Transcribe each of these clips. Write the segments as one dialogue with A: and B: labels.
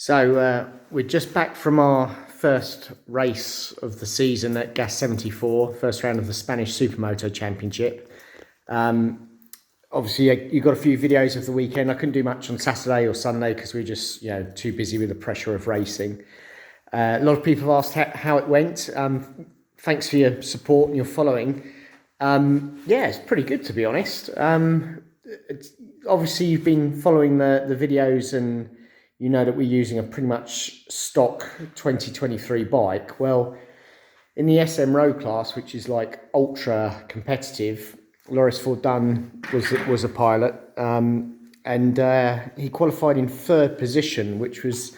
A: So we're just back from our first race of the season at Gasss74, first round of the Spanish Supermoto Championship. Obviously, you got a few videos of the weekend. I couldn't do much on Saturday or Sunday because we were just too busy with the pressure of racing. A lot of people have asked how it went. Thanks for your support and your following. Yeah, it's pretty good, to be honest. Obviously, you've been following the videos and you know that we're using a pretty much stock 2023 bike. Well, in the SM Road class, which is like ultra competitive, Loris Dunn was a pilot, and he qualified in third position, which was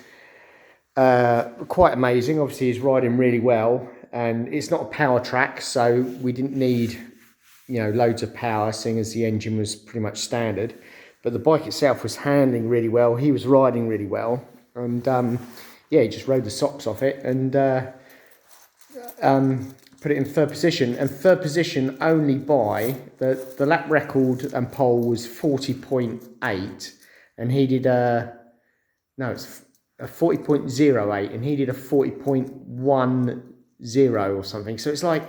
A: quite amazing. Obviously, he's riding really well, and it's not a power track, so we didn't need loads of power, seeing as the engine was pretty much standard. But the bike itself was handling really well. He was riding really well, and yeah, he just rode the socks off it and put it in third position. And third position only by the lap record and pole was 40.8, and he did it's a 40.08, and he did a 40.10 or something. So it's like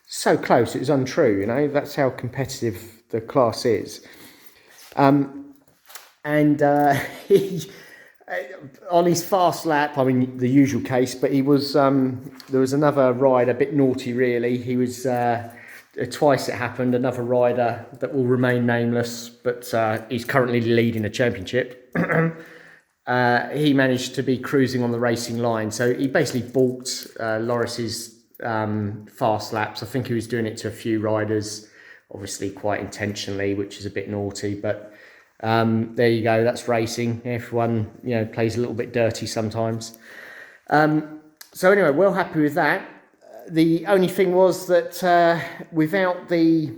A: so close, it was untrue. That's how competitive the class is. He on his fast lap, I mean the usual case, but he was there was another rider, a bit naughty really. He was twice it happened, another rider that will remain nameless, but he's currently leading the championship. He managed to be cruising on the racing line, so he basically balked Loris's fast laps. I think he was doing it to a few riders, obviously quite intentionally, which is a bit naughty, but there you go, that's racing. Everyone plays a little bit dirty sometimes. So anyway, well happy with that. The only thing was that without the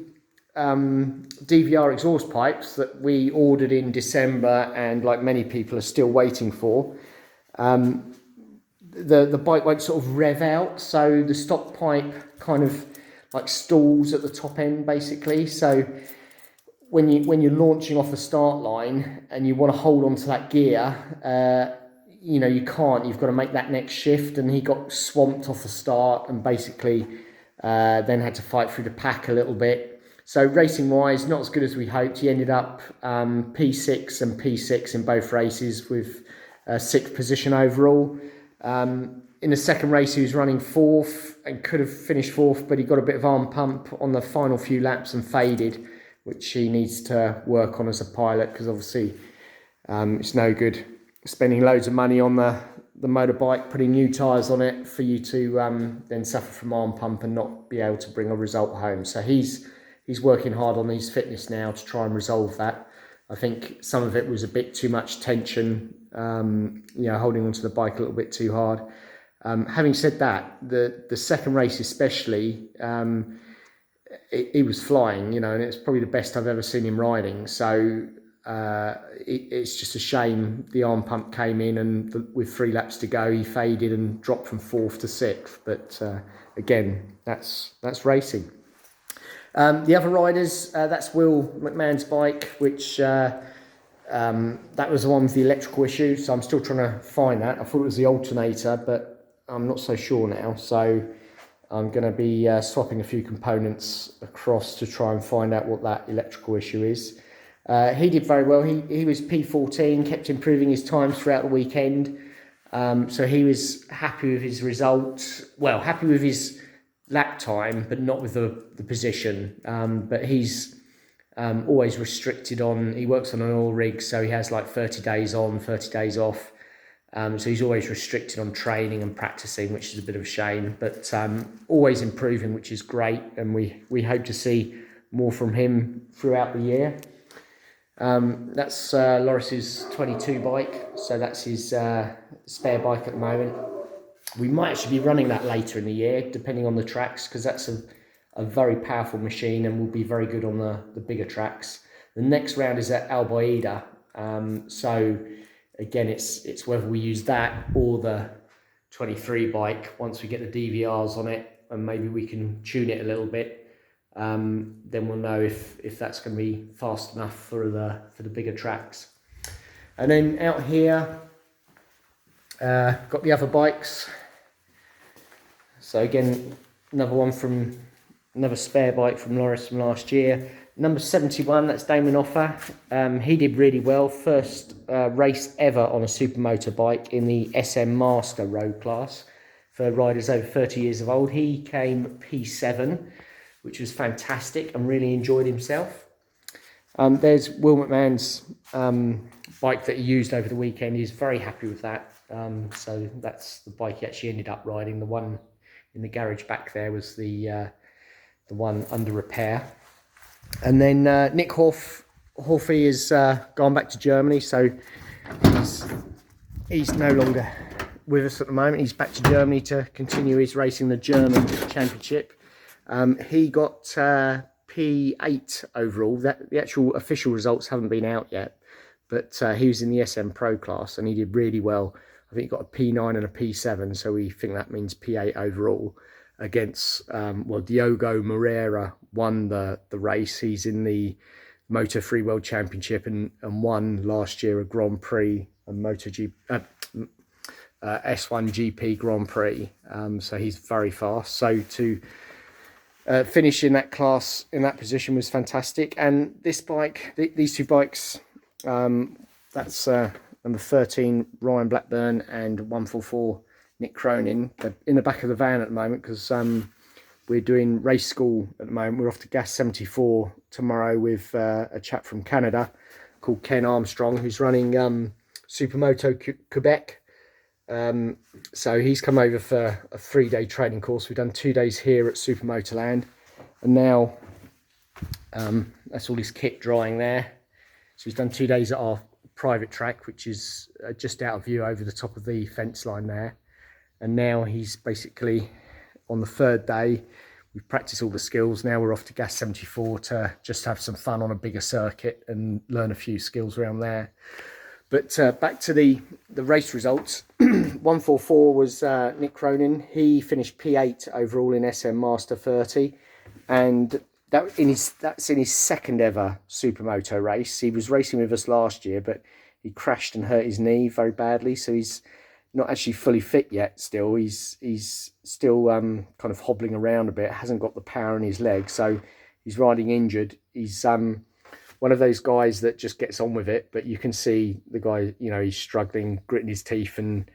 A: DVR exhaust pipes that we ordered in December, and like many people are still waiting for, the bike won't sort of rev out, so the stock pipe kind of like stalls at the top end basically. So when you're launching off the start line and you want to hold on to that gear, you can't. You've got to make that next shift, and he got swamped off the start and basically then had to fight through the pack a little bit. So racing wise, not as good as we hoped. He ended up P6 and P6 in both races with sixth position overall. In the second race, he was running fourth and could have finished fourth, but he got a bit of arm pump on the final few laps and faded, which he needs to work on as a pilot, because obviously it's no good spending loads of money on the motorbike, putting new tyres on it for you to then suffer from arm pump and not be able to bring a result home. So he's working hard on his fitness now to try and resolve that. I think some of it was a bit too much tension, holding onto the bike a little bit too hard. Having said that, the second race especially, he was flying, and it's probably the best I've ever seen him riding. So it's just a shame the arm pump came in, and with 3 laps to go, he faded and dropped from fourth to sixth. But again, that's racing. The other riders, that's Will McMahon's bike, which that was the one with the electrical issue. So I'm still trying to find that. I thought it was the alternator, but I'm not so sure now. So I'm going to be swapping a few components across to try and find out what that electrical issue is. He did very well. He was P14, kept improving his times throughout the weekend. So he was happy with his result. Well, happy with his lap time, but not with the position. But he's always restricted on, he works on an oil rig, so he has like 30 days on, 30 days off. So he's always restricted on training and practicing, which is a bit of a shame, but always improving, which is great. And we hope to see more from him throughout the year. That's Loris's 22 bike. So that's his spare bike at the moment. We might actually be running that later in the year, depending on the tracks, because that's a very powerful machine and will be very good on the bigger tracks. The next round is at Albaida. So again, it's whether we use that or the 23 bike once we get the DVRs on it, and maybe we can tune it a little bit. Then we'll know if that's going to be fast enough for the bigger tracks. And then out here, Got the other bikes. So again, another spare bike from Loris from last year. Number 71, that's Damon Offer. He did really well. First race ever on a supermoto bike in the SM Master road class for riders over 30 years of old. He came P7, which was fantastic and really enjoyed himself. There's Will McMahon's bike that he used over the weekend. He's very happy with that. So that's the bike he actually ended up riding. The one in the garage back there was the one under repair. And then Nick Horphy has gone back to Germany, so he's no longer with us at the moment. He's back to Germany to continue his racing the German Championship. He got P8 overall. The actual official results haven't been out yet, but he was in the SM Pro class and he did really well. I think he got a P9 and a P7, so we think that means P8 overall. Against Diogo Moreira won the race. He's in the Moto3 World Championship and won last year a Grand Prix, a S1 GP Grand Prix. So he's very fast. So to finish in that class, in that position, was fantastic. And this bike, these two bikes, that's number 13 Ryan Blackburn and 144 Nick Cronin. They're in the back of the van at the moment because we're doing race school at the moment. We're off to Gasss74 tomorrow with a chap from Canada called Ken Armstrong, who's running Supermoto Quebec. So he's come over for a 3-day training course. We've done 2 days here at Supermotoland, and now that's all his kit drying there. So he's done 2 days at our private track, which is just out of view over the top of the fence line there. And now he's basically on the 3rd day. We've practiced all the skills. Now we're off to Gasss74 to just have some fun on a bigger circuit and learn a few skills around there. But back to the race results. 144 was Nick Cronin. He finished P8 overall in SM Master 30, and that's in his second ever supermoto race. He was racing with us last year, but he crashed and hurt his knee very badly, so he's not actually fully fit yet still. He's still kind of hobbling around a bit, hasn't got the power in his leg, so he's riding injured. He's one of those guys that just gets on with it, but you can see the guy, you know, he's struggling, gritting his teeth and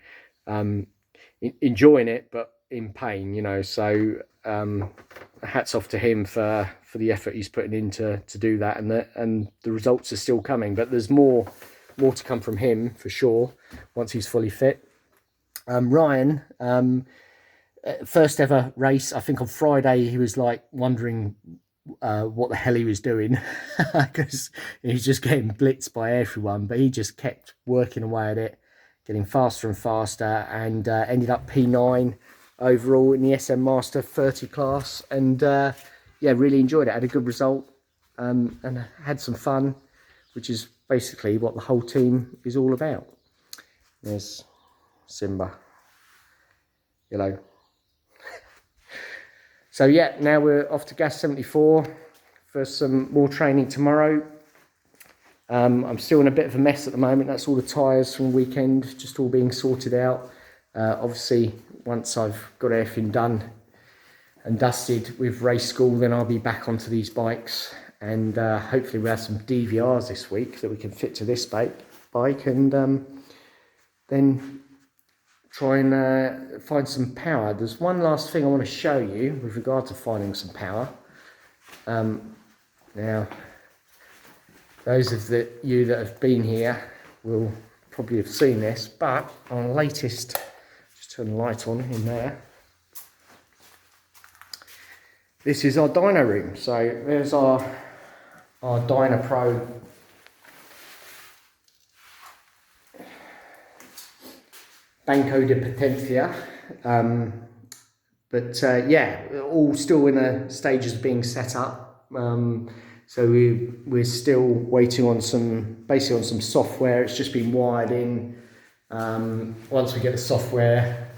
A: enjoying it, but in pain, you know. So hats off to him for the effort he's putting in to do that, and the results are still coming, but there's more to come from him for sure once he's fully fit. Ryan, first ever race. I think on Friday he was like wondering what the hell he was doing because he was just getting blitzed by everyone, but he just kept working away at it, getting faster and faster, and ended up P9 overall in the SM Master 30 class, and yeah, really enjoyed it. Had a good result and had some fun, which is basically what the whole team is all about. There's Simba, yellow. So yeah, now we're off to Gasss74 for some more training tomorrow. I'm still in a bit of a mess at the moment. That's all the tyres from the weekend, just all being sorted out. Obviously, once I've got everything done and dusted with race school, then I'll be back onto these bikes, and hopefully we'll have some DVRs this week that we can fit to this bike, and then try and find some power. There's one last thing I want to show you with regard to finding some power. Now, those of you that have been here will probably have seen this, but our latest, just turn the light on in there. This is our dyno room. So there's our Dyno Pro Banco de Potencia, but yeah, all still in the stages of being set up. So we're still waiting on some software. It's just been wired in. Once we get the software,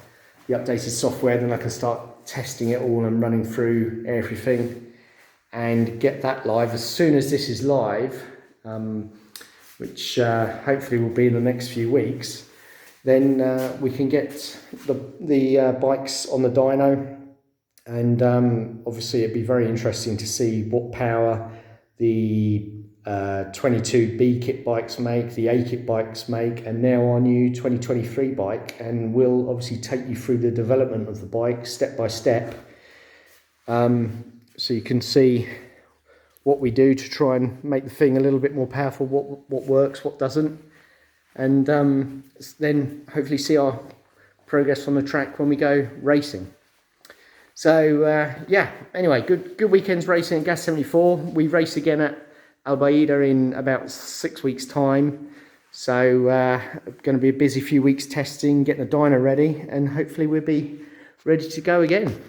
A: the updated software, then I can start testing it all and running through everything and get that live as soon as this is live, which hopefully will be in the next few weeks. then we can get the bikes on the dyno. And obviously it'd be very interesting to see what power the 22B kit bikes make, the A kit bikes make, and now our new 2023 bike. And we'll obviously take you through the development of the bike step by step, so you can see what we do to try and make the thing a little bit more powerful, what works, what doesn't, and then hopefully see our progress on the track when we go racing. So yeah, anyway, good weekend's racing at Gasss74. We race again at Albaida in about 6 weeks' time. So going to be a busy few weeks testing, getting the dyno ready, and hopefully we'll be ready to go again.